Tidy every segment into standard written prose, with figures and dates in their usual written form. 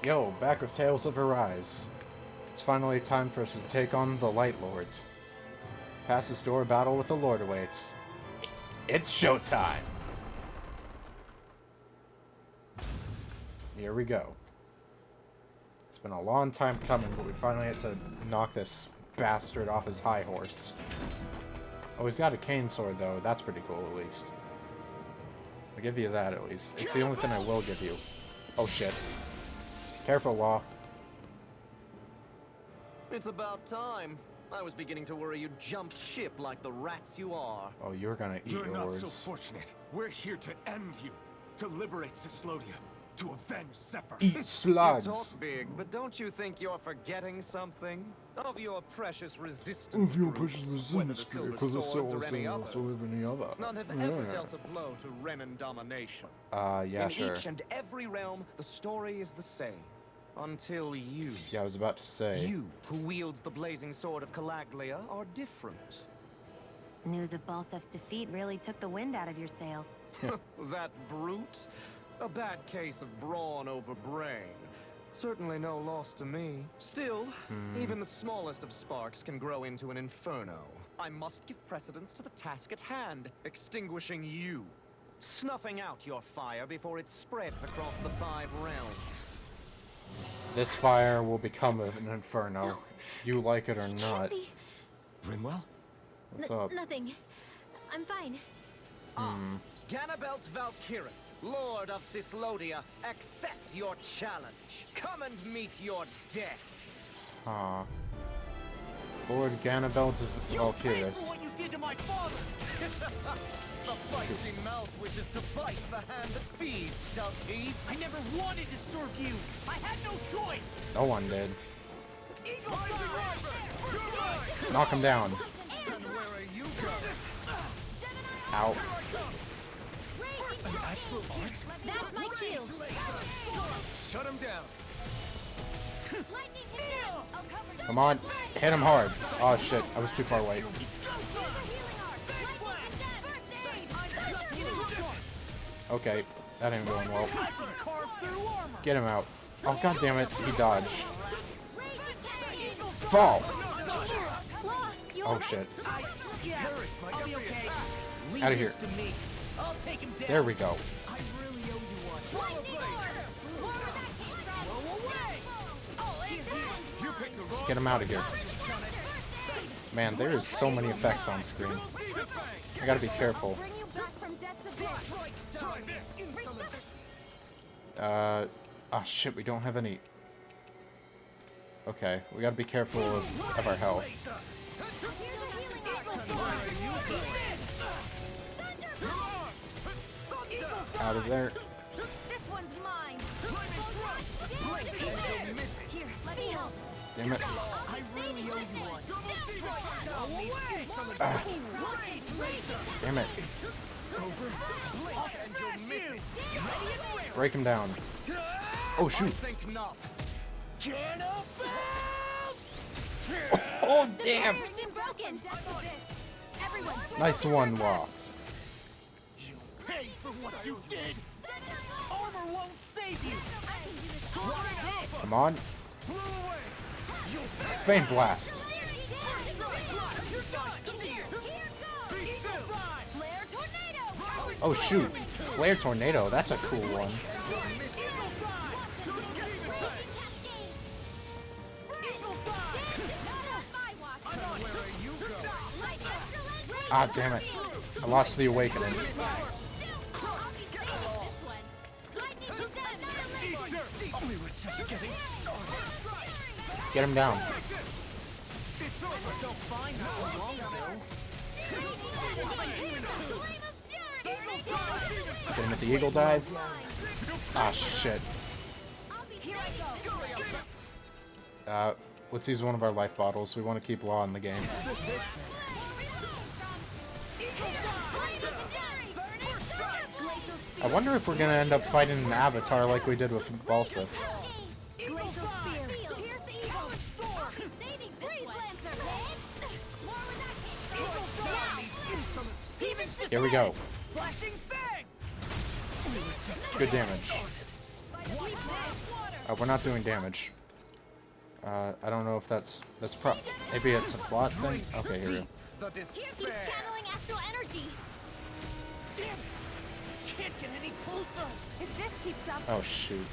Yo, back with Tales of Arise. It's finally time for us to take on the Light Lords. Past this door, battle with the Lord awaits. It's showtime! Here we go. It's been a long time coming, but we finally had to knock this bastard off his high horse. Oh, he's got a cane sword, though. That's pretty cool, at least. I'll give you that, at least. It's the only thing I will give you. Oh, shit. Careful, Law. It's about time. I was beginning to worry you jumped ship like the rats you are. Oh, you're gonna eat your words. You're not so fortunate. We're here to end you. To liberate Cyslodia. To avenge Zephyr. Eat slugs! You talk big, but don't you think you're forgetting something? Of your precious resistance Of your groups, precious whether resistance, the because the Silver souls Swords or any to others. live any other. None have ever dealt a blow to Renan domination. Yeah, In sure. each and every realm, the story is the same. Until you. Yeah, I was about to say. You, who wields the blazing sword of Calaglia, are different. News of Balsef's defeat really took the wind out of your sails. That brute? A bad case of brawn over brain. Certainly no loss to me. Still, even the smallest of sparks can grow into an inferno. I must give precedence to the task at hand, extinguishing you. Snuffing out your fire before it spreads across the 5 realms. This fire will become an inferno. You like it or not. Brinwell? What's up? Nothing. I'm fine. Ganabelt Valkyris, Lord of Cyslodia, accept your challenge. Come and meet your death. Huh. Lord Ganabelt of Valkyris. What you did to my father! The feisty mouth wishes to bite the hand that feeds, does he? I never wanted to serve you! I had no choice! No one did. Eagle Knock him down. And where are you going? Ow. An astral arts? That's my cue. Shut him down. Come on. Hit him hard. Oh shit. I was too far away. Okay. That ain't going well. Get him out. Oh god damn it. He dodged. Fall! Oh shit. Out of here. There we go. Get him out of here. Man, there is so many effects on screen. I gotta be careful. Oh shit, we don't have any... Okay, we gotta be careful of our health. Out of there. This one's mine. Here, let me help. Damn it. I really owe you one. Damn it. Break him down. Oh shoot. Think not. Oh damn. Broken. Everyone. Nice one, Law. Pay for what you did! Armor won't save you! Come on. Flame Blast. Oh shoot. Flare Tornado. That's a cool one. Ah, damn it. I lost the Awakening. Get him down. Get him at the Eagle Dive. Ah, shit. Let's use one of our life bottles. We want to keep Law in the game. I wonder if we're gonna end up fighting an avatar like we did with Balsef. Here we go. Good damage. We're not doing damage. I don't know if that's maybe it's a plot thing. Okay, here we go. The He's despair. channeling astral energy. Damn it! Can't get any closer. If this keeps up, Oh shoot.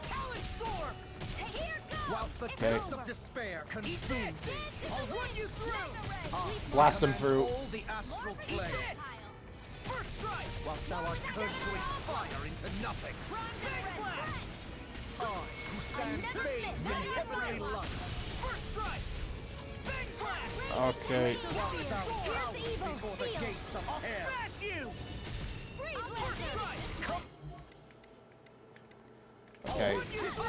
Talon storm. here goes. Whilst the Okay. depths of despair consumes thee, I'll run you through. Blast him through. All the astral flame. First strike. Whilst thou art cursed to expire into nothing. Big blast. I, who stand bathed in heavenly light. First strike. Big blast. Okay. Whilst thou cowers before the gates of hell. I'll smash you. First strike. Come. Okay. I'll run you through.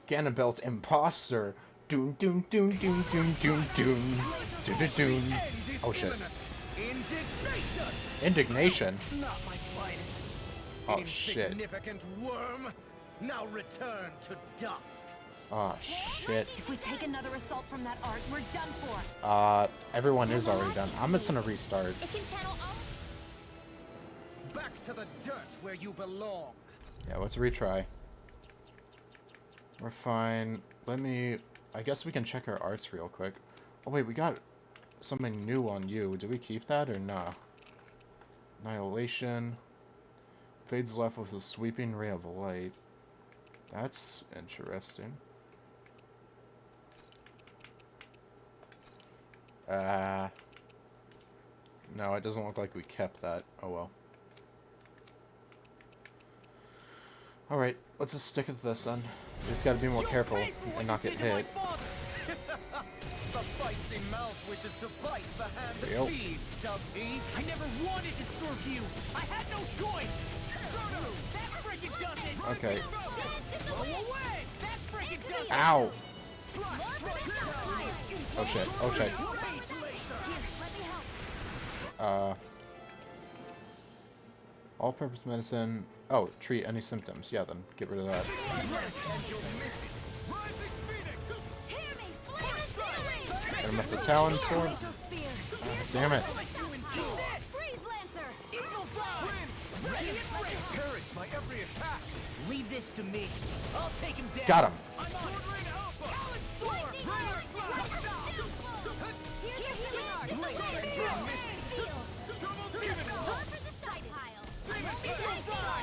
Ganabelt imposter. Doom doom doom doom doom doom doom. Doom doom doom. Oh shit. Indignation. Indignation. Not my finest. Oh shit. Insignificant worm. Now return to dust. Oh shit. If we take another assault from that arc, we're done for. Everyone is already done. I'm just gonna restart. It can channel all. Back to the dirt where you belong. Yeah, let's retry. We're fine. I guess we can check our arts real quick. Oh wait, we got something new on you. Do we keep that or nah? Annihilation. Fades left with a sweeping ray of light. That's interesting. No, it doesn't look like we kept that. Oh well. Alright, let's just stick with this then. Just gotta be more careful and not get hit. The feisty mouth wishes to bite the hand that Yep. feeds, does he? I never wanted to serve you. I had no choice. That freaking does it. Okay. Go away. That freaking does it. Ow! Slash, strike, down. Oh shit, oh shit. All-purpose medicine. Oh, treat any symptoms. Yeah, then get rid of that. Hit him with the Talon Sword. Damn it. Parries my every attack. Leave this to me. I'll take him down. Got him. I'm ordering Alpha.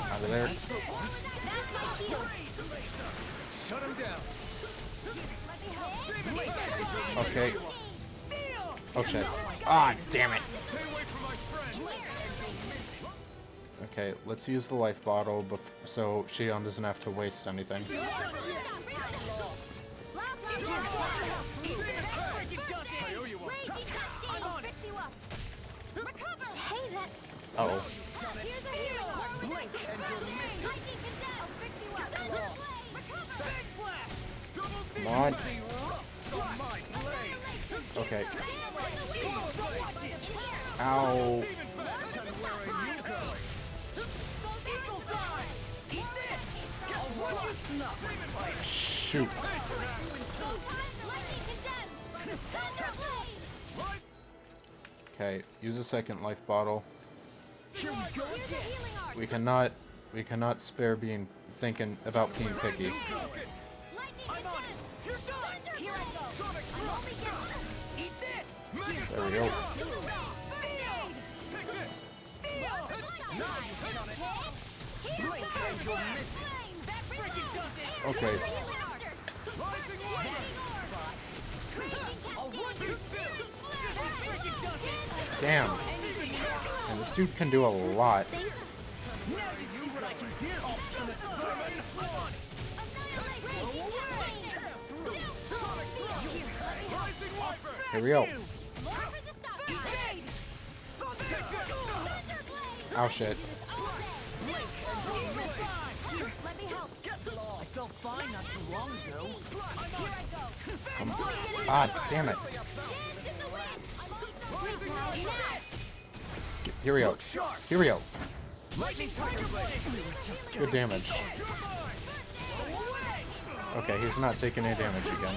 Out of there. Shut him down. Okay. Oh shit. Ah, damn it. Stay away from my friend. Okay, let's use the life bottle so Shion doesn't have to waste anything. Uh-oh. Come on. Okay. Ow. Shoot. Okay, use a second life bottle. We cannot spare thinking about being picky. There we go. Okay. Damn. And this dude can do a lot. Here we go. Oh shit. I felt fine not too long ago. Ah, damn it. Here we go. Here we go. Good damage. Okay, he's not taking any damage again.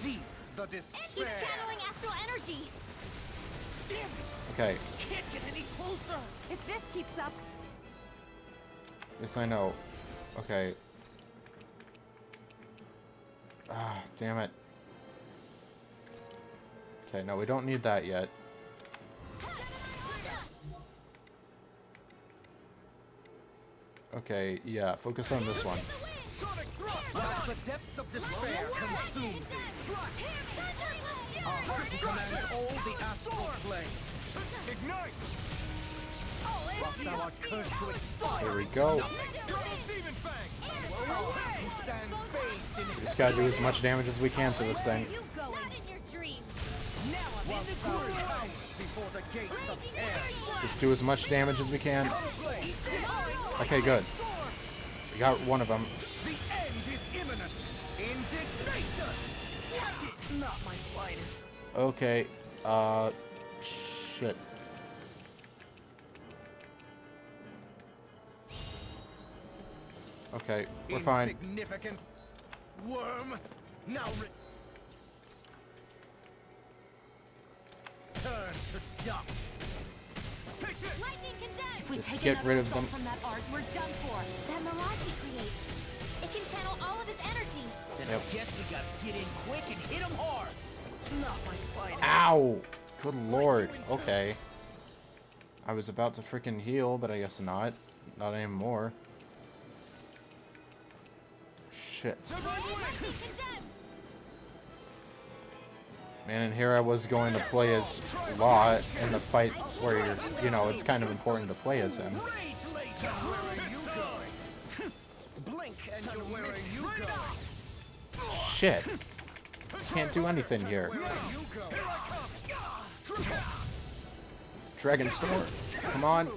Deep the despair. He's channeling astral energy. Damn it! Okay. Can't get any closer. If this keeps up, Yes, I know. Okay. Ah, damn it. Okay, no, we don't need that yet. Okay, yeah, focus on this one. As the depths of despair consume thee, our heart commands all the astral planes. Ignite! Whilst thou art cursed to expire. Here we go. You stand phased in We just gotta do as much damage as we can to this thing. You go not in your dreams. now I'm in the courthouse before the gates of hell. Just do as much damage as we can. Okay, good. We got one of them. The end is imminent. Indignation. Touch it. Not my finest. Okay, shit. Okay, we're fine. Insignificant worm. Now turn to dust. Take it. Lightning condemned. If we Just take get another rid of assault them. from that art, we're done for. That mirage he creates, it can channel all of his energy. Then Yep. I guess we gotta get in quick and hit him hard. Not my finest. Ow! Good lord. Okay. I was about to freaking heal, but I guess not. Not anymore. Shit. Lightning condemned. Man, and here I was going to play as Law in the fight where you're, you know, it's kind of important to play as him. Rage laser. Where are you going? Blink and you'll where are you going? Shit. Can't do anything here. Where are you going? Dragon Storm. Come on.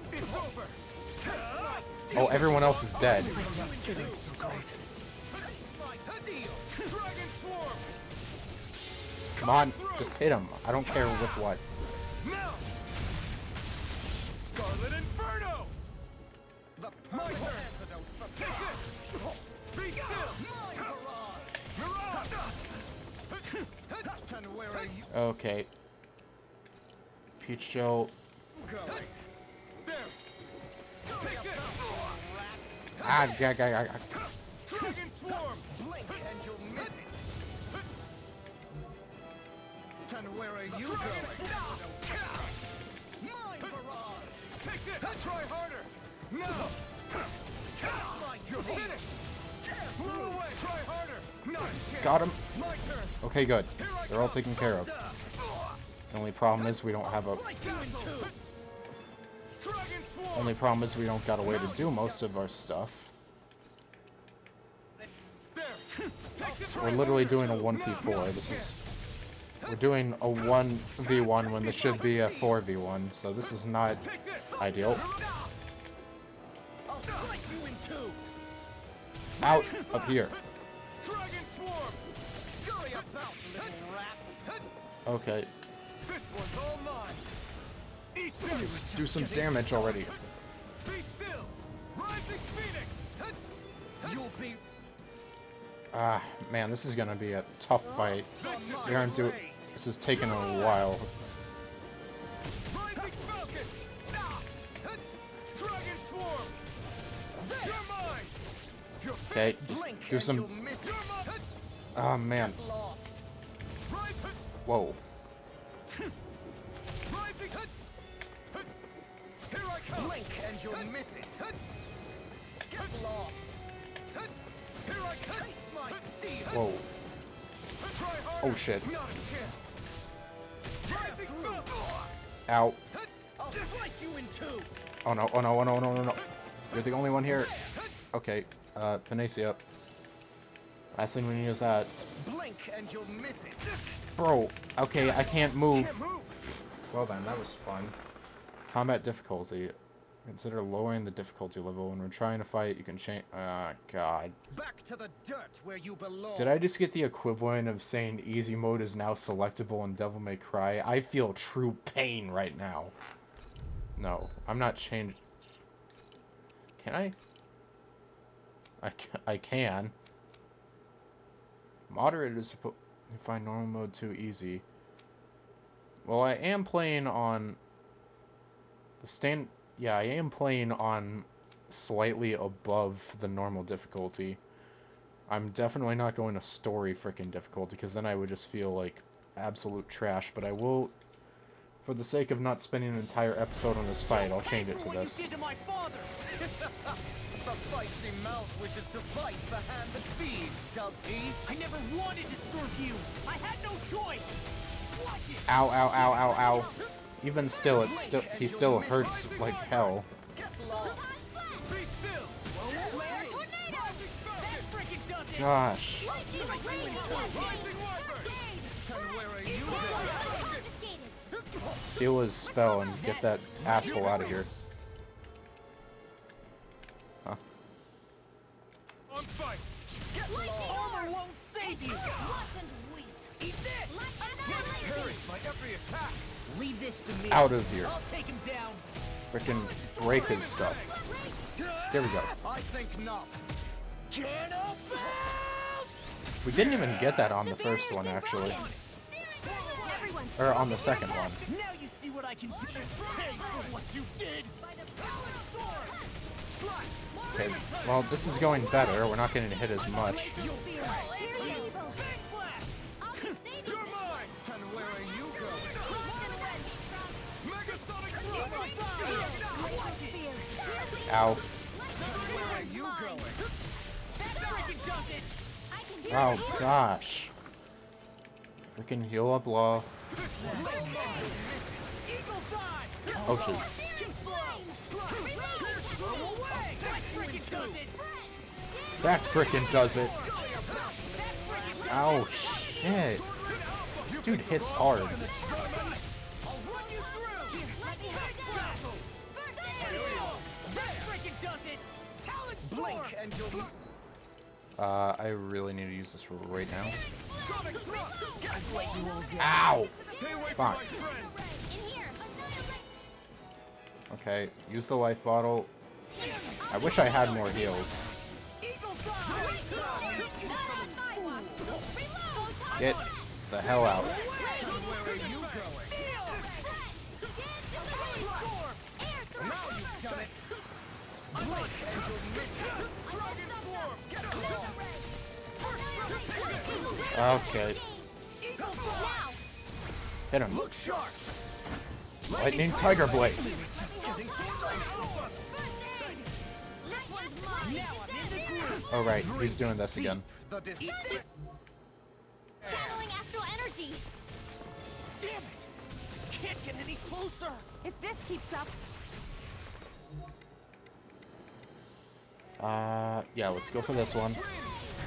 Oh, everyone else is dead. Come on. Just hit him. I don't care with what. Now! Scarlet Inferno! The perfect antidote for Take it! Be still! Mirage! and where are you Okay. Peach Joe. going? There! Take it! Ah, Dragon Swarm! Blink and you'll miss it. And where are you going? Mine barrage. Take this! Try harder! No! You're finished! Blow away! Try harder! Not yet! Got him. My turn! Okay, good. They're all taken care of. The only problem is we don't have a... Dragon Swarm! Only problem is we don't got a way to do most of our stuff. There! Take this! We're literally doing a 1v4. This is... We're doing a 1v1 when this should be a 4v1, so this is not Take this! ideal. I'll slice you in two. Out of here. Dragon Swarm! Scurry about, little rat. Okay, This one's all mine! Eat this! just do some damage already. Be still! Rising Phoenix! You'll be Ah, man, this is gonna be a tough fight. We aren't doing... This is taking a while. Rising Falcon! Dragon Swarm! You're mine! You're Okay, just blink do and some... you'll miss it. Oh, man. Lost. Rising! Whoa. Rising! Here I come! Blink and you'll miss it. Get lost. Here I come! Taste my steel. Whoa. Try harder! Oh, shit. Not a chance! Rising Falcon! Ow. I'll slice you in two. Oh, no, oh, no, oh, no, no, no, no. You're the only one here. Okay, Panacea. Last thing we need is that. Blink and you'll miss it. Bro, okay, I can't move. Can't move! Well then, that was fun. Combat difficulty. Consider lowering the difficulty level. When we're trying to fight, you can change... God. Back to the dirt where you belong. Did I just get the equivalent of saying easy mode is now selectable in Devil May Cry? I feel true pain right now. No, I'm not changing... Can I? I can. Moderate is supposed to find normal mode too easy. Well, I am playing on... The stand... Yeah, I am playing on slightly above the normal difficulty. I'm definitely not going to story frickin' difficulty, because then I would just feel like absolute trash, but I will, for the sake of not spending an entire episode on this fight, I'll change it to this. The feisty mouth wishes to bite the hand that feeds, does he? I never wanted to serve you. I had no choice. Ow, ow, ow, ow, ow. Even still, he still hurts like hell. Gosh. Steal his spell and get that asshole out of here. Huh. Armor won't save you. Eat this. My every attack. Leave this to me. Out of here. I'll take him down. Frickin' break his stuff. There we go. I think not. We didn't even get that on the first one, actually. Or on the second one. Now you see what I can do. Pay for what you did. Okay, well, this is going better. We're not getting hit as much. You're mine. And where are you going? Megasonic Ow. Where are you going? Oh, gosh. Freaking heal up, Law. Oh, shit. That frickin' does it. Oh, shit. This dude hits hard. I really need to use this right now. Ow! Fuck. Okay, use the life bottle. I wish I had more heals. Get the hell out. Okay. Hit him. Lightning Tiger Blade. Oh right, he's doing this again. Channeling astral energy. Damn it! Can't get any closer. If this keeps up, Yeah, let's go for this one.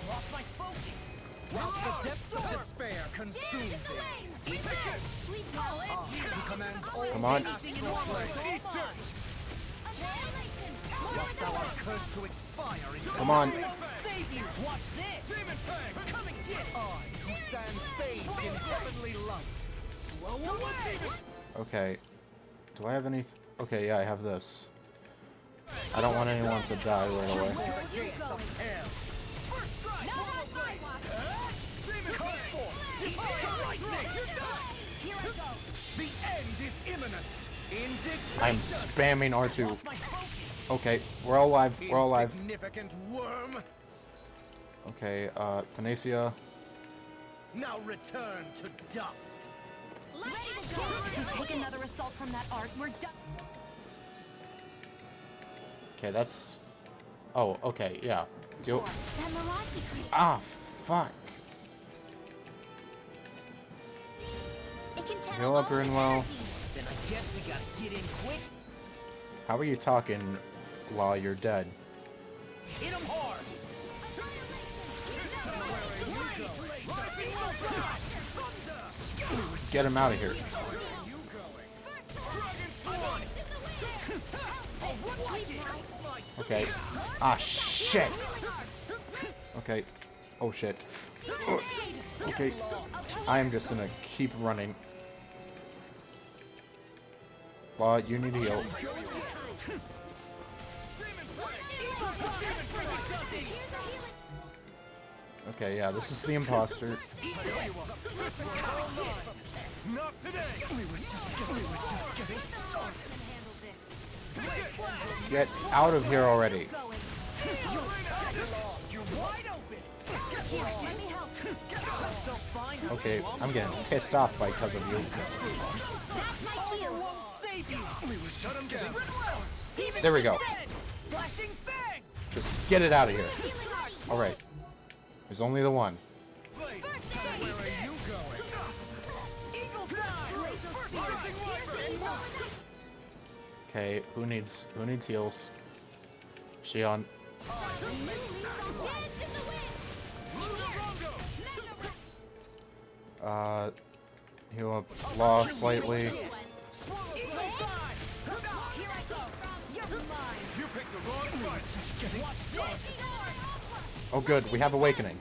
Lost my focus. Whilst the depths of despair consume me. Eat this! He commands all Come on. astral planes. Eat dirt! Whilst thou art cursed to expire in Come on. save you! Watch this! Demon Fang! Come and get I, who stands bathed in heavenly light. Blow away! Okay. Do I have any... Okay, yeah, I have this. I don't want anyone to die right away. The gates of hell. First strike! Demon Fang! Lightning! The end is imminent! I'm spamming R2. Okay, we're all alive. We're all alive. Insignificant worm! Okay, Panacea. Now return to dust! if we take another assault from that arc, we're done. Okay, that's... Oh, okay, yeah. Deal... That Mirage creature. Ah, fuck. It can channel Heal up, all its Rinwell. energy. Then I guess we gotta get in quick. How are you talking while you're dead? Hit him hard! Just get him out of here. Okay. Ah, shit! Okay. Oh, shit. Okay. I am just gonna keep running. Law, you need to heal. Okay, yeah, this is the imposter. Not today! We were just getting started. Get out of here already. Okay, I'm getting pissed off because of you. There we go. Just get it out of here. Alright. There's only the one. Okay, who needs heals? Shion. Heal up Law slightly. Oh good, we have Awakening.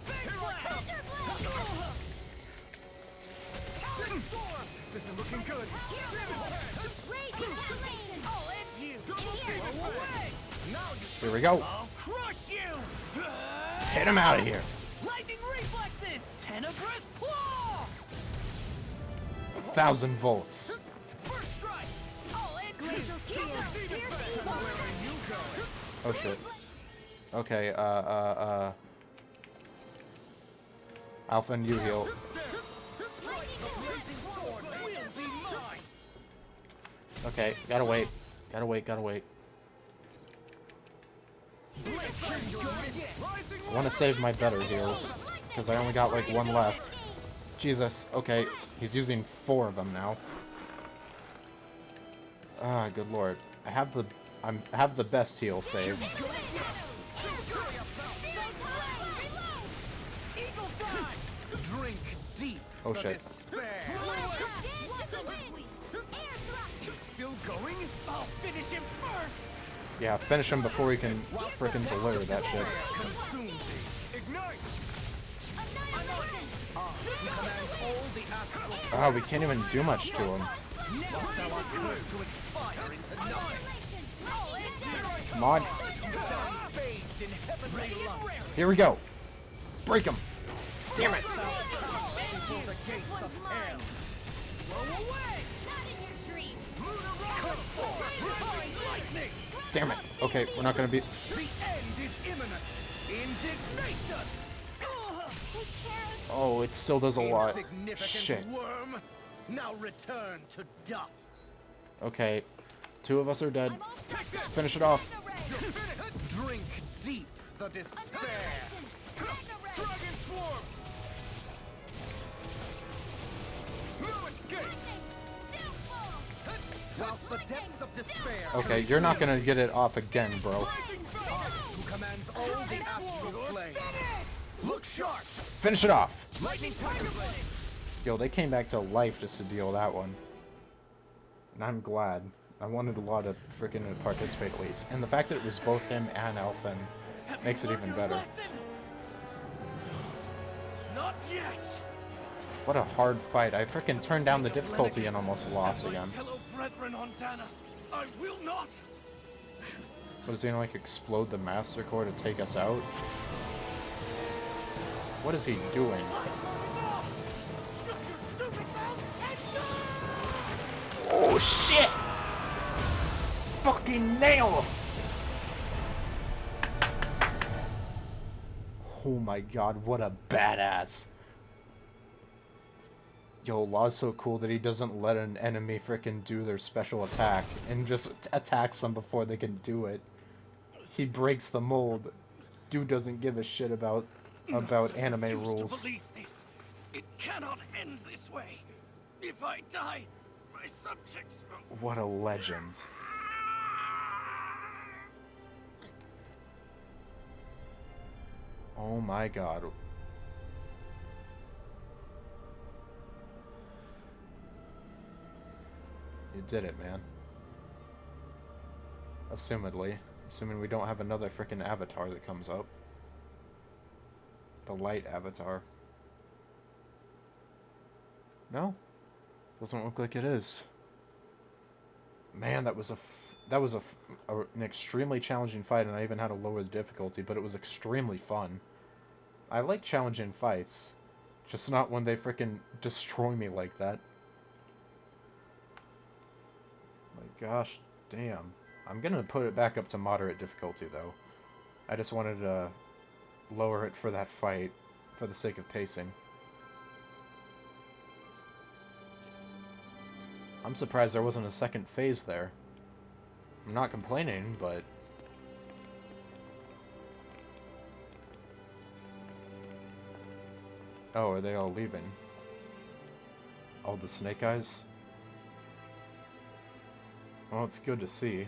This isn't looking good. Here we go. I'll crush you. Hit him out of here. Lightning reflexes. Tenebrous claw. 1,000 volts. First strike. I'll end you. Where are you going? Oh shit. Okay, Alpha and you heal. Okay, gotta wait. Gotta wait. I want to save my better heals, because I only got like one left. Jesus, okay, he's using 4 of them now. Ah, good lord. I have the best heal save. Drink deep. Oh shit. He's still going? I'll finish him first. Yeah, finish him before he can frickin' deliver that shit. Consume thee. Ignite. He commands all the astral. Oh, we can't even do much to him. Now thou art cursed to expire into nothing. Come on. Bathed in heavenly light. Here we go. Break him. Damn it. Before the gates of hell. Blow away. Lightning. Damn it. Okay, we're not gonna be... The end is imminent. Indignation. Oh, it still does a lot. Insignificant Shit. worm. Now return to dust. Okay, 2 of us are dead. Just finish it off. Drink deep the despair. Dragon swarm. No escape. Whilst the depths of despair. Okay, you're not gonna get it off again, bro. Who commands all the astral flame. Look sharp. Finish it off. Lightning tiger blade. Yo, they came back to life just to deal that one. And I'm glad. I wanted a lot of freaking participate at least. And the fact that it was both him and Elfin makes it even better. Not yet. What a hard fight. I freaking turned down the difficulty and almost lost again. Hello, brethren on Dana. I will not. What, is he gonna like explode the Master Core to take us out? What is he doing? Oh shit! Fucking nail him! Oh my god, what a badass. Yo, Law's so cool that he doesn't let an enemy frickin' do their special attack and just attacks them before they can do it. He breaks the mold. Dude doesn't give a shit about anime rules. To believe this. It cannot end this way. If I die, my subjects will... What a legend. Oh my god. You did it, man. Assumedly. Assuming we don't have another frickin' avatar that comes up. The light avatar. No? Doesn't look like it is. Man, that was an extremely challenging fight, and I even had to lower the difficulty, but it was extremely fun. I like challenging fights. Just not when they frickin' destroy me like that. My gosh, damn. I'm gonna put it back up to moderate difficulty, though. I just wanted to lower it for that fight, for the sake of pacing. I'm surprised there wasn't a second phase there. I'm not complaining, but... Oh, are they all leaving? Oh, the Snake Eyes? Well, it's good to see.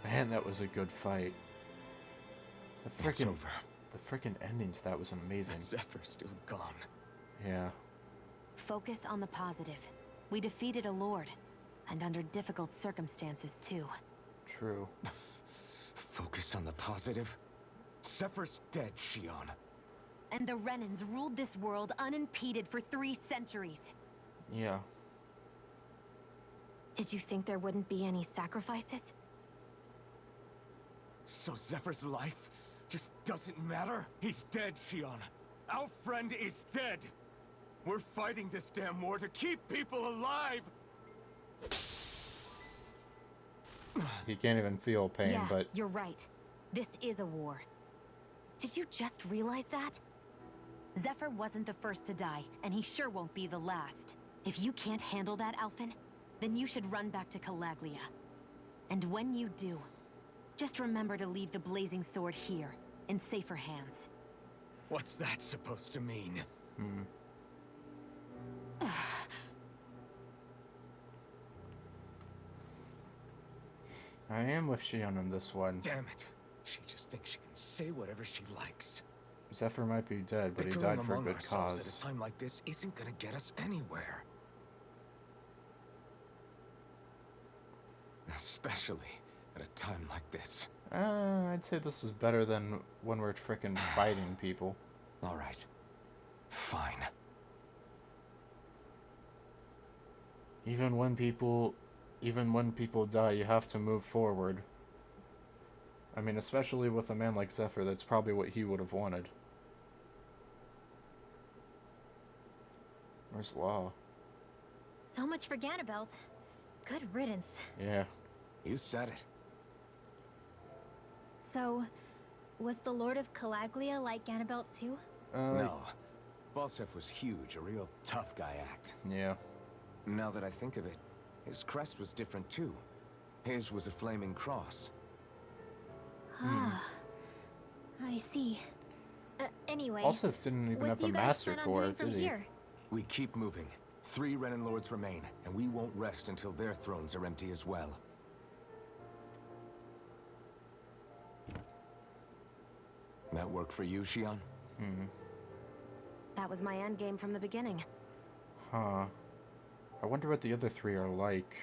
Man, that was a good fight. The frickin' ending to that was amazing. Zephyr's still gone. Yeah. Focus on the positive. We defeated a lord, and under difficult circumstances, too. True. Focus on the positive? Zephyr's dead, Shion. And the Renans ruled this world unimpeded for 3 centuries. Yeah. Did you think there wouldn't be any sacrifices? So Zephyr's life just doesn't matter? He's dead, Shion. Our friend is dead. We're fighting this damn war to keep people alive. He can't even feel pain, Yeah, but... you're right. This is a war. Did you just realize that? Zephyr wasn't the first to die, and he sure won't be the last. If you can't handle that, Alphen, then you should run back to Calaglia. And when you do, just remember to leave the blazing sword here, in safer hands. What's that supposed to mean? I am with Shion on this one. Damn it. She just thinks she can say whatever she likes. Zephyr might be dead, but he Bickering died for a among good ourselves cause. at a time like this isn't gonna get us anywhere. Especially at a time like this. I'd say this is better than when we're frickin' fighting people. Alright. Fine. Even when people die, you have to move forward. I mean, especially with a man like Zephyr, that's probably what he would have wanted. Where's Law? So much for Ganabelt. Good riddance. Yeah. You said it. So, was the Lord of Calaglia like Ganabelt too? No. Balsef was huge, a real tough guy act. Yeah. Now that I think of it, his crest was different too. His was a flaming cross. Ah, I see. Anyway, Balsef didn't even what have do the you guys Master plan on Core, doing from did he? here? We keep moving. 3 Renan Lords remain, and we won't rest until their thrones are empty as well. That work for you, Shion? That was my endgame from the beginning. Huh. I wonder what the other 3 are like.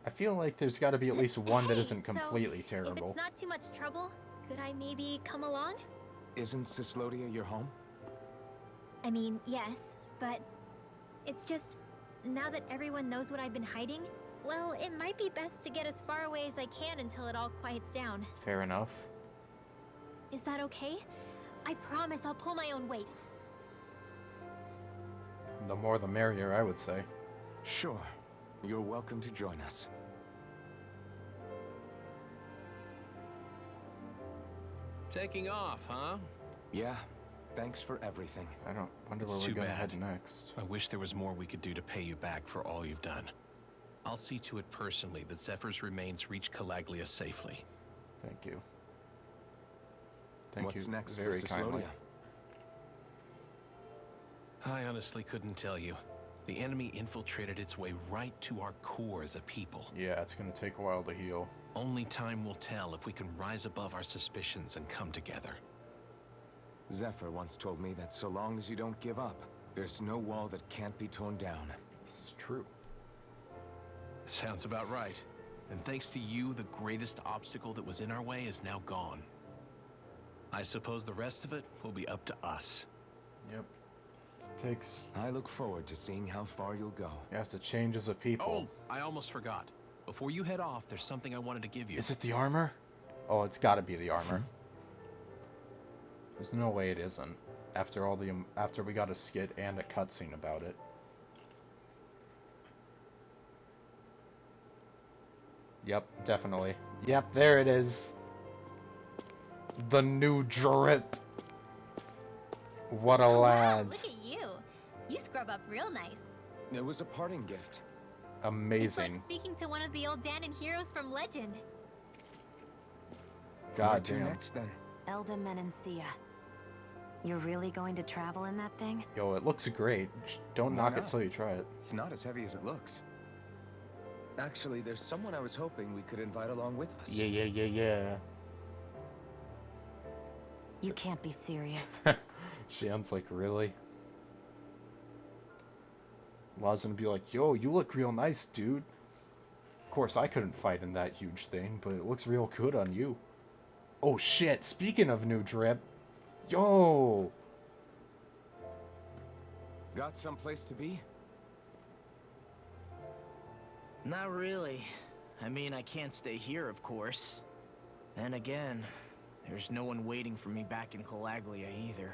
I feel like there's got to be at least one that isn't completely If terrible. it's not too much trouble, could I maybe come along? Isn't Cyslodia your home? I mean, yes, but it's just, now that everyone knows what I've been hiding, well, it might be best to get as far away as I can until it all quiets down. Fair enough. Is that okay? I promise I'll pull my own weight. The more the merrier, I would say. Sure. You're welcome to join us. Taking off, huh? Yeah. Thanks for everything. I don't wonder where It's we're too gonna bad. head next. I wish there was more we could do to pay you back for all you've done. I'll see to it personally that Zephyr's remains reach Calaglia safely. Thank you. Thank What's you next very for kindly. Cyslodia? I honestly couldn't tell you. The enemy infiltrated its way right to our core as a people. Yeah, it's gonna take a while to heal. Only time will tell if we can rise above our suspicions and come together. Zephyr once told me that so long as you don't give up, there's no wall that can't be torn down. This is true. Sounds about right. And thanks to you, the greatest obstacle that was in our way is now gone. I suppose the rest of it will be up to us. Yep. Takes... I look forward to seeing how far you'll go. You have to change as a people. Oh, I almost forgot. Before you head off, there's something I wanted to give you. Is it the armor? Oh, it's gotta be the armor. There's no way it isn't. After all the... after we got a skit and a cutscene about it. Yep, definitely. Yep, there it is. The new drip. What a Wow, lad. look at you. You scrub up real nice. It was a parting gift. It's like Amazing. speaking to one of the old Danon heroes from Legend. God Where to damn. next then? Elda Menancia. You're really going to travel in that thing? Yo, it looks great. Don't Why knock it not? till you try it. It's not as heavy as it looks. Actually, there's someone I was hoping we could invite along with us. Yeah. You can't be serious. Xian's like, really? La's gonna be like, yo, you look real nice, dude. Of course, I couldn't fight in that huge thing, but it looks real good on you. Oh shit, speaking of new drip. Yo! Got someplace to be? Not really. I mean, I can't stay here, of course. Then again, there's no one waiting for me back in Calaglia either.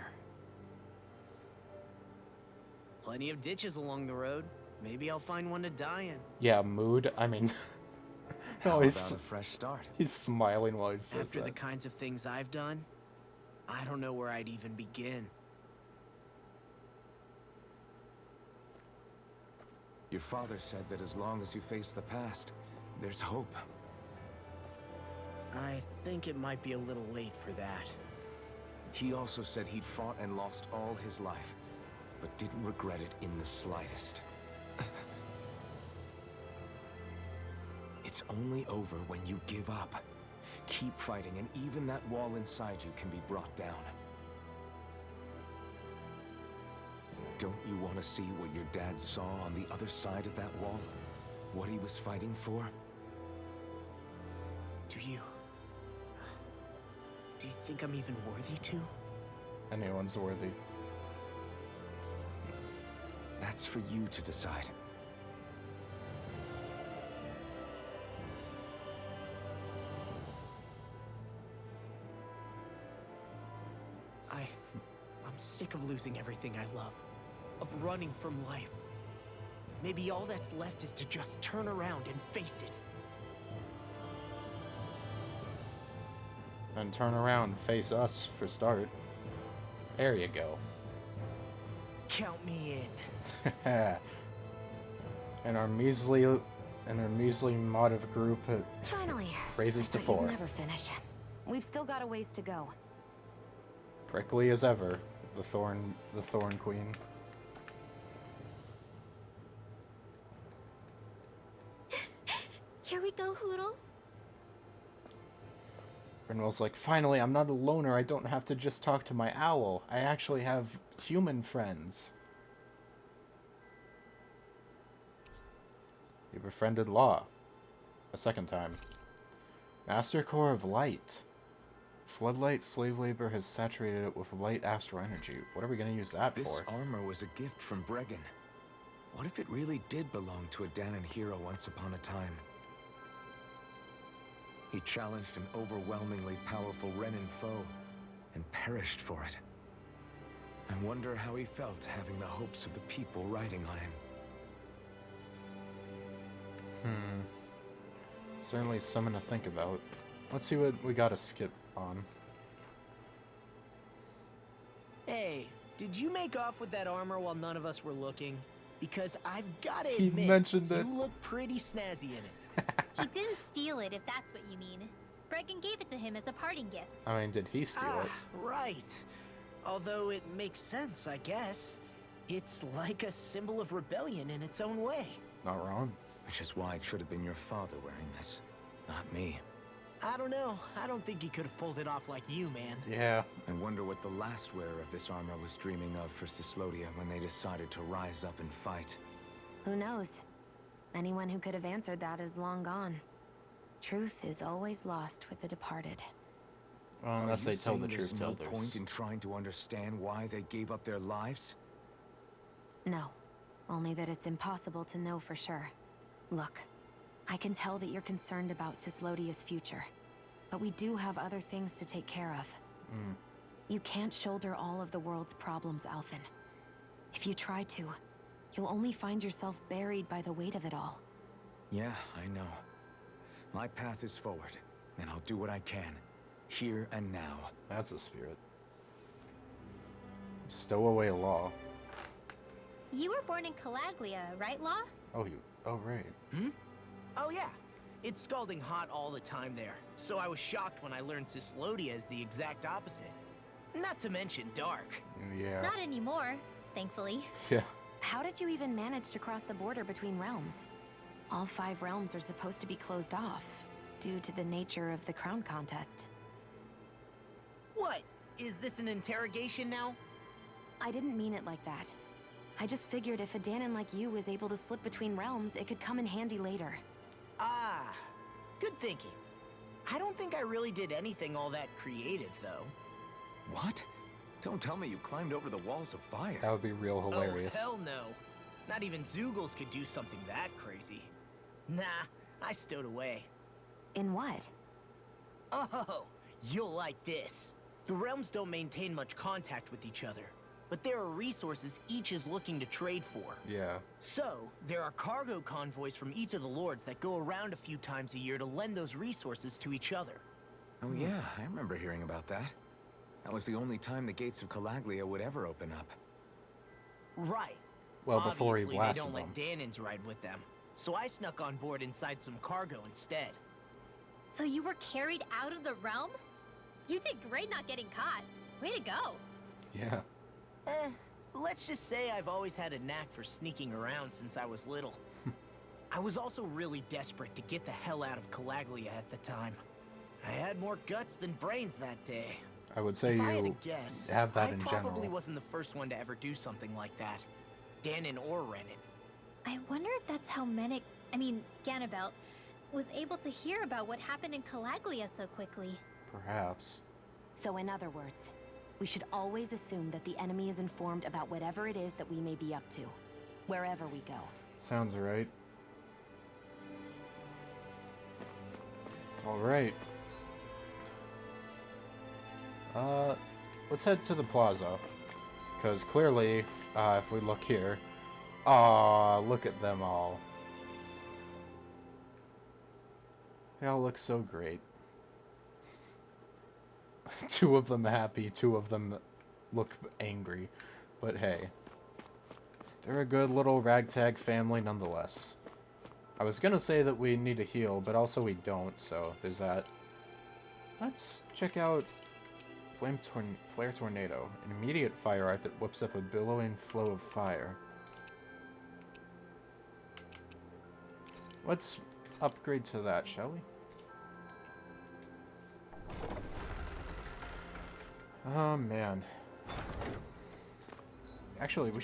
Plenty of ditches along the road. Maybe I'll find one to die in. Yeah, mood. I mean... How oh, about a fresh start? he's smiling while he says After the that. kinds of things I've done, I don't know where I'd even begin. Your father said that as long as you face the past, there's hope. I think it might be a little late for that. He also said he'd fought and lost all his life, but didn't regret it in the slightest. It's only over when you give up. Keep fighting, and even that wall inside you can be brought down. Don't you want to see what your dad saw on the other side of that wall? What he was fighting for? Do you think I'm even worthy to? Anyone's worthy. That's for you to decide. I'm sick of losing everything I love. Of running from life. Maybe all that's left is to just turn around and face it. And turn around, face us for start. There you go. Count me in. and our measly mod of group Finally. raises to I thought you'd 4. never finish. We've still got a ways to go. Prickly as ever, the Thorn Queen. Here we go, Hoodle. Renwell's like, finally, I'm not a loner. I don't have to just talk to my owl. I actually have human friends. You befriended Law. A second time. Master Core of Light. Floodlight slave labor has saturated it with light astral energy. What are we going to use that This for? armor was a gift from Bregan. What if it really did belong to a Danon hero once upon a time? He challenged an overwhelmingly powerful Renan foe and perished for it. I wonder how he felt having the hopes of the people riding on him. Certainly something to think about. Let's see what we got to skip on. Hey, did you make off with that armor while none of us were looking? Because I've got to He admit, mentioned it. you look pretty snazzy in it. He didn't steal it, if that's what you mean. Bregan gave it to him as a parting gift. I mean, did he steal it? Right. Although it makes sense, I guess. It's like a symbol of rebellion in its own way. Not wrong. Which is why it should have been your father wearing this, not me. I don't know. I don't think he could have pulled it off like you, man. Yeah. I wonder what the last wearer of this armor was dreaming of for Cyslodia when they decided to rise up and fight. Who knows? Anyone who could have answered that is long gone. Truth is always lost with the departed. Well, unless Are you they tell the saying truth there's to no others. point in trying to understand why they gave up their lives? No. Only that it's impossible to know for sure. Look, I can tell that you're concerned about Cyslodia's future. But we do have other things to take care of. You can't shoulder all of the world's problems, Alphen. If you try to, you'll only find yourself buried by the weight of it all. Yeah, I know. My path is forward, and I'll do what I can, here and now. That's a spirit. Stow away law. You were born in Calaglia, right, Law? Oh, right. Oh yeah. It's scalding hot all the time there, so I was shocked when I learned Cyslodia is the exact opposite. Not to mention dark. Yeah. Not anymore, thankfully. Yeah. How did you even manage to cross the border between realms? All 5 realms are supposed to be closed off, due to the nature of the crown contest. What? Is this an interrogation now? I didn't mean it like that. I just figured if a Danon like you was able to slip between realms, it could come in handy later. Ah, good thinking. I don't think I really did anything all that creative, though. What? Don't tell me you climbed over the walls of fire. That would be real hilarious. Oh, hell no. Not even Zoogles could do something that crazy. Nah, I stowed away. In what? Oh, you'll like this. The realms don't maintain much contact with each other, but there are resources each is looking to trade for. Yeah. So, there are cargo convoys from each of the lords that go around a few times a year to lend those resources to each other. Oh yeah, I remember hearing about that. That was the only time the gates of Calaglia would ever open up. Right. Well, before he Obviously, blasted they don't them. let Danons ride with them, so I snuck on board inside some cargo instead. So you were carried out of the realm? You did great not getting caught. Way to go. Yeah. Let's just say I've always had a knack for sneaking around since I was little. I was also really desperate to get the hell out of Calaglia at the time. I had more guts than brains that day. I would say If I had to you guess, have that I in probably general. wasn't the first one to ever do something like that. Danon or Renan. I wonder if that's how Ganabelt, was able to hear about what happened in Calaglia so quickly. Perhaps. So in other words, we should always assume that the enemy is informed about whatever it is that we may be up to, wherever we go. Sounds right. Alright. Let's head to the plaza. Because clearly, if we look here... Aw, look at them all. They all look so great. 2 of them happy, 2 of them look angry. But hey. They're a good little ragtag family nonetheless. I was gonna say that we need to heal, but also we don't, so there's that. Let's check out Flare Tornado, an immediate fire art that whips up a billowing flow of fire. Let's upgrade to that, shall we? Oh, man. Actually, we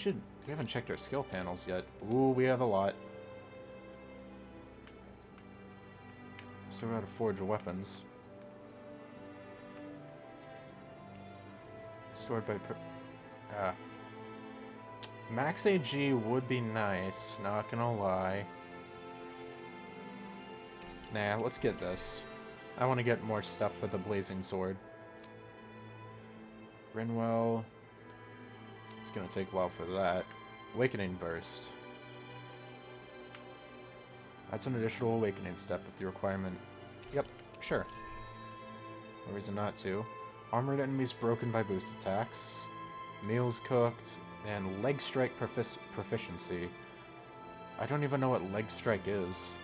haven't checked our skill panels yet. Ooh, we have a lot. Still gotta forge weapons. Stored by... Max AG would be nice, not gonna lie. Nah, let's get this. I want to get more stuff for the Blazing Sword. Renwell. It's gonna take a while for that. Awakening Burst. That's an additional awakening step with the requirement. Yep, sure. No reason not to. Armored enemies broken by boost attacks. Meals cooked. And leg strike proficiency. I don't even know what leg strike is.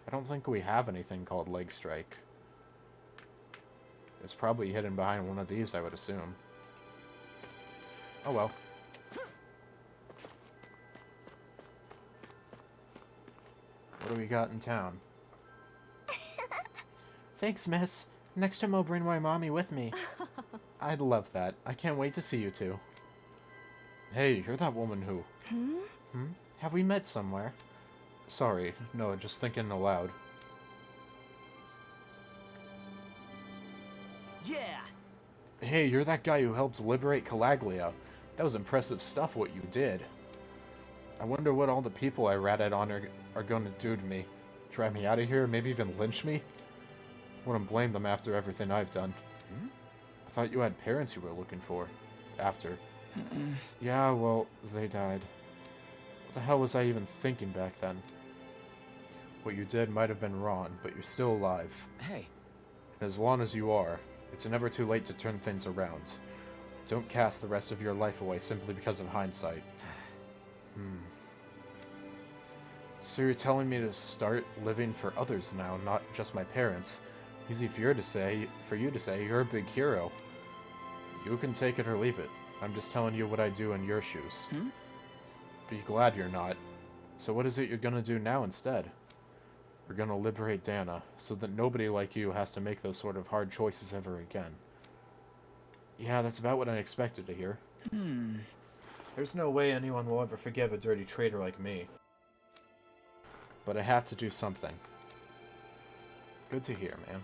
I don't think we have anything called leg strike. It's probably hidden behind one of these, I would assume. Oh well. What do we got in town? Thanks, miss. Next time I'll bring my mommy with me. I'd love that. I can't wait to see you two. Hey, you're that woman who... Hmm? Have we met somewhere? Sorry, no, just thinking aloud. Yeah! Hey, you're that guy who helped liberate Calaglia. That was impressive stuff what you did. I wonder what all the people I ratted on are going to do to me. Drive me out of here, maybe even lynch me? Wouldn't blame them after everything I've done. I thought you had parents you were looking for. After. Yeah, well, they died. What the hell was I even thinking back then? What you did might have been wrong, but you're still alive. Hey. And as long as you are, it's never too late to turn things around. Don't cast the rest of your life away simply because of hindsight. So you're telling me to start living for others now, not just my parents. Easy for you to say, you're a big hero. You can take it or leave it. I'm just telling you what I do in your shoes. Be glad you're not. So what is it you're gonna do now instead? We're gonna liberate Dana, so that nobody like you has to make those sort of hard choices ever again. Yeah, that's about what I expected to hear. There's no way anyone will ever forgive a dirty traitor like me. But I have to do something. Good to hear, man.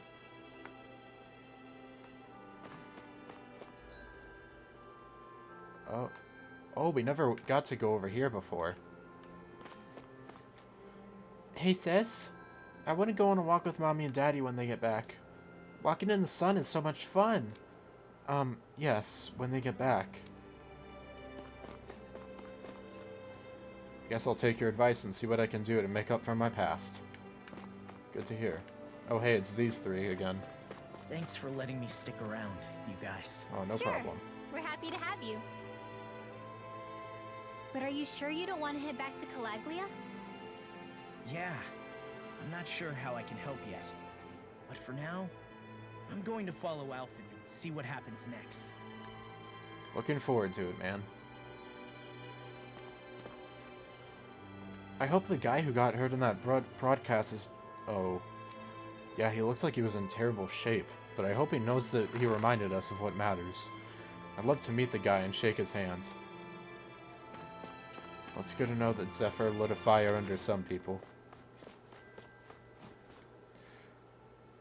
Oh, we never got to go over here before. Hey, sis. I want to go on a walk with Mommy and Daddy when they get back. Walking in the sun is so much fun. Yes, when they get back. Guess I'll take your advice and see what I can do to make up for my past. Good to hear. Oh, hey, it's these three again. Thanks for letting me stick around, you guys. Oh, no problem. We're happy to have you. But are you sure you don't want to head back to Calaglia? Yeah. I'm not sure how I can help yet. But for now, I'm going to follow Alphen and see what happens next. Looking forward to it, man. I hope the guy who got hurt in that broadcast is... Oh. Yeah, he looks like he was in terrible shape, but I hope he knows that he reminded us of what matters. I'd love to meet the guy and shake his hand. Well, it's good to know that Zephyr lit a fire under some people.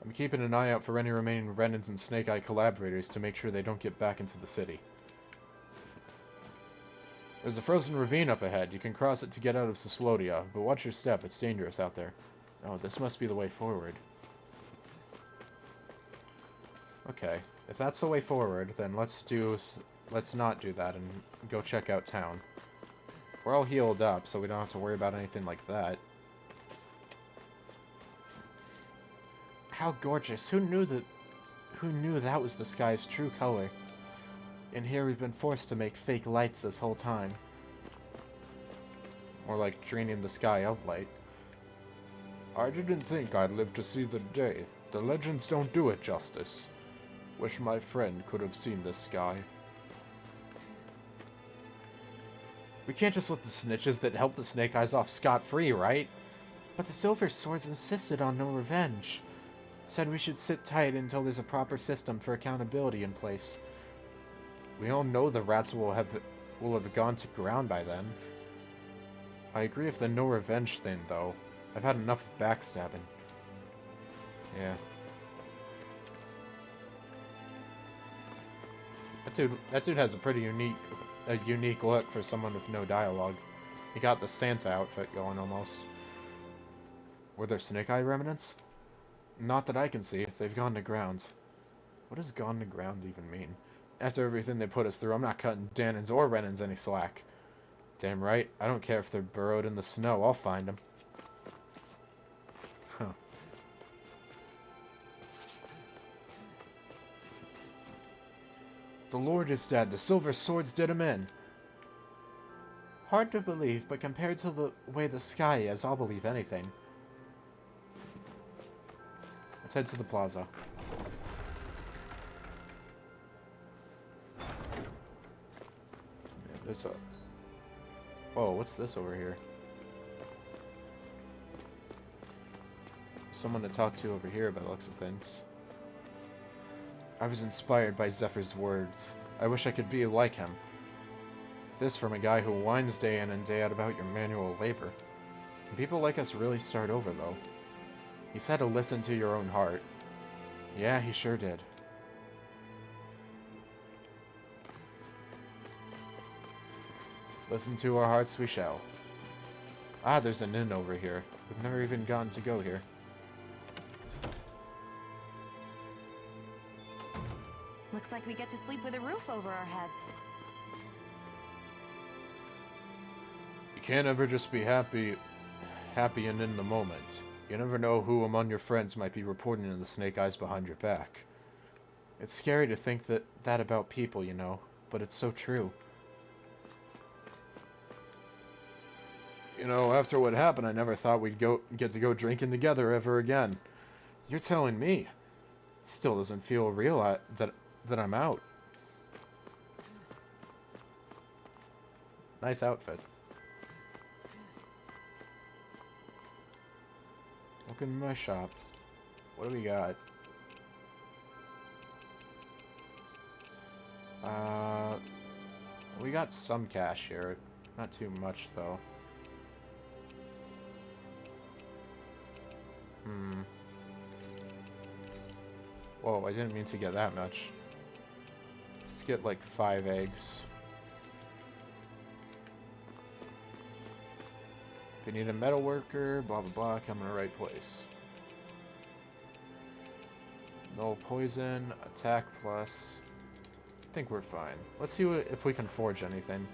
I'm keeping an eye out for any remaining Renans and Snake Eye collaborators to make sure they don't get back into the city. There's a frozen ravine up ahead. You can cross it to get out of Cyslodia, but watch your step. It's dangerous out there. Oh, this must be the way forward. Okay, if that's the way forward, then let's not do that and go check out town. We're all healed up, so we don't have to worry about anything like that. How gorgeous. Who knew that was the sky's true color? In here we've been forced to make fake lights this whole time. More like draining the sky of light. I didn't think I'd live to see the day. The legends don't do it justice. Wish my friend could have seen this sky. We can't just let the snitches that helped the Snake Eyes off scot-free, right? But the Silver Swords insisted on no revenge. Said we should sit tight until there's a proper system for accountability in place. We all know the rats will have gone to ground by then. I agree with the no revenge thing, though. I've had enough of backstabbing. Yeah. That dude has a pretty unique look for someone with no dialogue. He got the Santa outfit going almost. Were there Snake Eye remnants? Not that I can see. They've gone to ground. What does gone to ground even mean? After everything they put us through, I'm not cutting Danon's or Renan's any slack. Damn right. I don't care if they're burrowed in the snow. I'll find them. Huh. The Lord is dead. The Silver Swords did him in. Hard to believe, but compared to the way the sky is, I'll believe anything. Let's head to the plaza. There's a... Whoa, what's this over here? Someone to talk to over here by the looks of things. I was inspired by Zephyr's words. I wish I could be like him. This from a guy who whines day in and day out about your manual labor. Can people like us really start over, though? He said to listen to your own heart. Yeah, he sure did. Listen to our hearts we shall. Ah, there's an inn over here. We've never even gotten to go here. Looks like we get to sleep with a roof over our heads. Be can't ever just be happy and in the moment. You never know who among your friends might be reporting in the snake eyes behind your back. It's scary to think that about people, you know, but it's so true. You know, after what happened, I never thought we'd get to go drinking together ever again. You're telling me. Still doesn't feel real that I'm out. Nice outfit. Look in my shop. What do we got? We got some cash here. Not too much, though. Whoa, I didn't mean to get that much. Let's get like 5 eggs. If you need a metal worker, blah blah blah, come in the right place. No poison, attack plus. I think we're fine. Let's see if we can forge anything.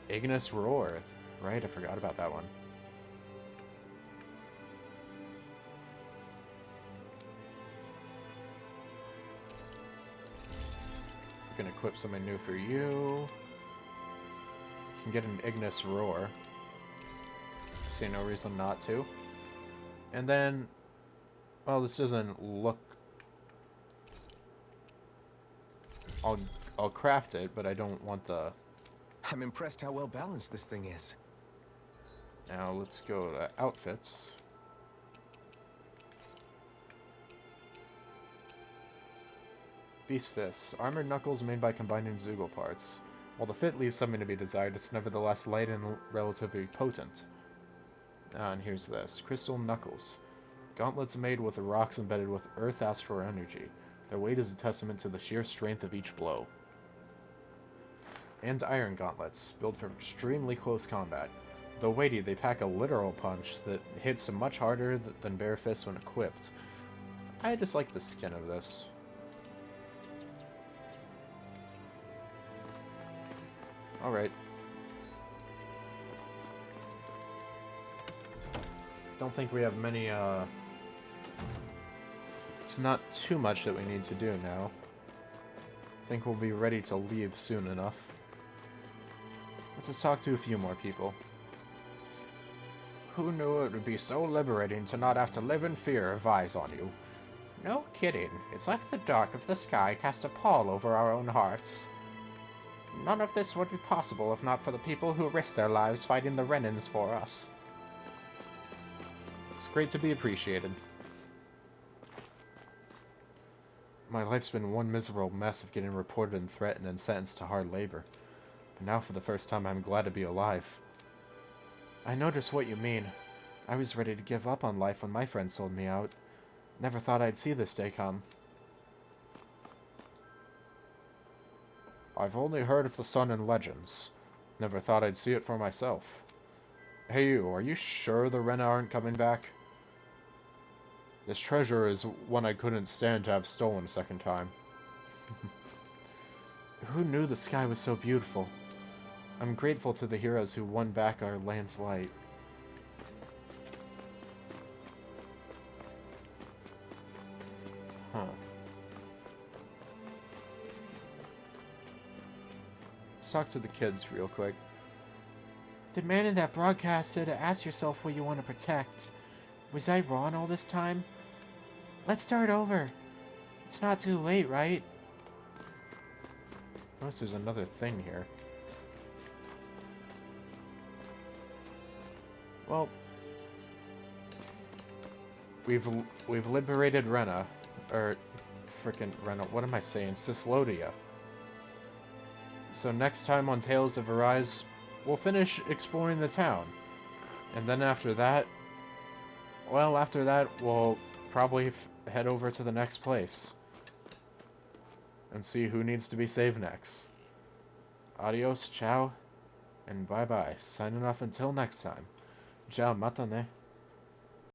Ignis Roar, right? I forgot about that one. We can equip something new for you. You can get an Ignis Roar. See no reason not to. And then, well, this doesn't look. I'll craft it, but I don't want the. I'm impressed how well balanced this thing is. Now let's go to outfits. Beast Fists. Armored knuckles made by combining Zoogle parts. While the fit leaves something to be desired, it's nevertheless light and relatively potent. And here's this. Crystal Knuckles. Gauntlets made with rocks embedded with Earth Astral Energy. Their weight is a testament to the sheer strength of each blow. And Iron Gauntlets, built for extremely close combat. Though weighty, they pack a literal punch that hits much harder than bare fists when equipped. I just like the skin of this. Alright. Don't think we have many, There's not too much that we need to do now. I think we'll be ready to leave soon enough. Let's talk to a few more people. Who knew it would be so liberating to not have to live in fear of eyes on you? No kidding. It's like the dark of the sky casts a pall over our own hearts. None of this would be possible if not for the people who risked their lives fighting the Renans for us. It's great to be appreciated. My life's been one miserable mess of getting reported and threatened and sentenced to hard labor. But now for the first time I'm glad to be alive. I know just what you mean. I was ready to give up on life when my friends sold me out. Never thought I'd see this day come. I've only heard of the sun in legends. Never thought I'd see it for myself. Hey you, are you sure the Renan aren't coming back? This treasure is one I couldn't stand to have stolen a second time. Who knew the sky was so beautiful? I'm grateful to the heroes who won back our land's light. Huh. Let's talk to the kids real quick. The man in that broadcast said to ask yourself what you want to protect. Was I wrong all this time? Let's start over. It's not too late, right? Notice there's another thing here. Well, we've liberated Renan, or frickin' Renan. What am I saying? Cyslodea. So next time on Tales of Arise, we'll finish exploring the town, and then after that, well, after that we'll probably head over to the next place and see who needs to be saved next. Adios, ciao, and bye-bye. Signing off until next time. Ciao, mata ne.